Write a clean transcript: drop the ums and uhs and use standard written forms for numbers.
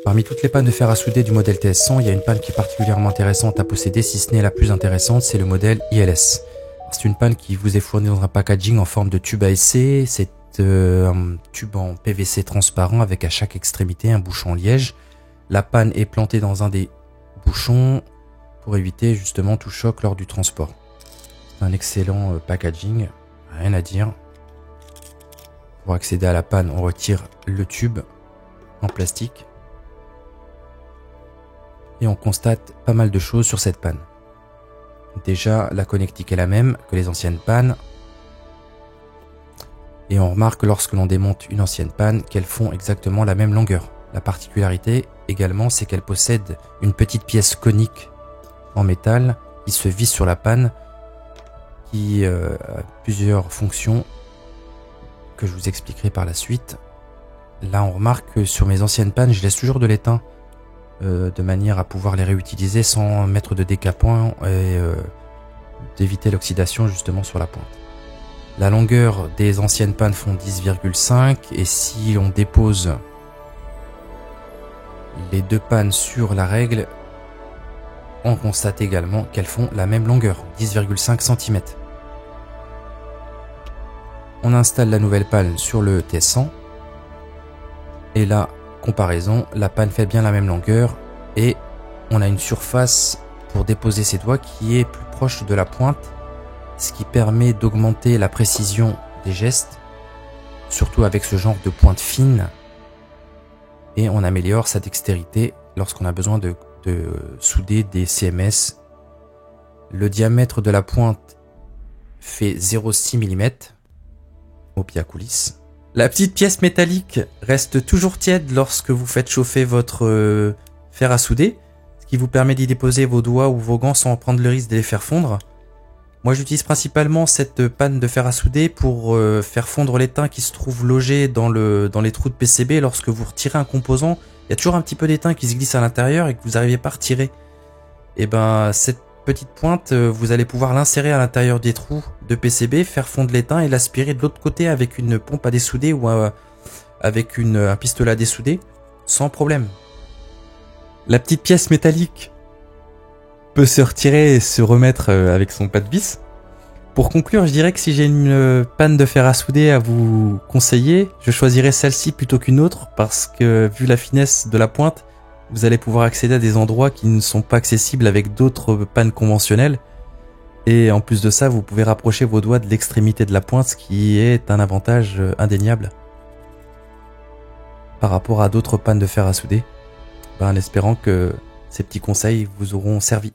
Parmi toutes les pannes de fer à souder du modèle TS100, il y a une panne qui est particulièrement intéressante à posséder, si ce n'est la plus intéressante, c'est le modèle ILS. C'est une panne qui vous est fournie dans un packaging en forme de tube à essai. C'est un tube en PVC transparent avec à chaque extrémité un bouchon en liège. La panne est plantée dans un des bouchons pour éviter justement tout choc lors du transport. C'est un excellent packaging, rien à dire. Pour accéder à la panne, on retire le tube en plastique. Et on constate pas mal de choses sur cette panne. Déjà, la connectique est la même que les anciennes pannes. Et on remarque lorsque l'on démonte une ancienne panne qu'elles font exactement la même longueur. La particularité également, c'est qu'elle possède une petite pièce conique en métal qui se visse sur la panne, qui a plusieurs fonctions que je vous expliquerai par la suite. Là, on remarque que sur mes anciennes pannes, je laisse toujours de l'étain de manière à pouvoir les réutiliser sans mettre de décapant et d'éviter l'oxydation justement sur la pointe. La longueur des anciennes pannes font 10,5 et si on dépose les deux pannes sur la règle, on constate également qu'elles font la même longueur, 10,5 cm. On installe la nouvelle panne sur le TS100 et là, comparaison, la panne fait bien la même longueur et on a une surface pour déposer ses doigts qui est plus proche de la pointe, ce qui permet d'augmenter la précision des gestes, surtout avec ce genre de pointe fine, et on améliore sa dextérité lorsqu'on a besoin de souder des CMS. Le diamètre de la pointe fait 0,6 mm au pied à coulisse. La petite pièce métallique reste toujours tiède lorsque vous faites chauffer votre fer à souder, ce qui vous permet d'y déposer vos doigts ou vos gants sans prendre le risque de les faire fondre. Moi j'utilise principalement cette panne de fer à souder pour faire fondre l'étain qui se trouve logé dans les trous de PCB. Lorsque vous retirez un composant, il y a toujours un petit peu d'étain qui se glisse à l'intérieur et que vous n'arrivez pas à retirer. Et ben cette petite pointe, vous allez pouvoir l'insérer à l'intérieur des trous de PCB, faire fondre l'étain et l'aspirer de l'autre côté avec une pompe à dessouder ou avec un pistolet à dessouder sans problème. La petite pièce métallique peut se retirer et se remettre avec son pas de vis. Pour conclure, je dirais que si j'ai une panne de fer à souder à vous conseiller, je choisirais celle-ci plutôt qu'une autre parce que vu la finesse de la pointe, vous allez pouvoir accéder à des endroits qui ne sont pas accessibles avec d'autres pannes conventionnelles. Et en plus de ça, vous pouvez rapprocher vos doigts de l'extrémité de la pointe, ce qui est un avantage indéniable par rapport à d'autres pannes de fer à souder. En espérant que ces petits conseils vous auront servi.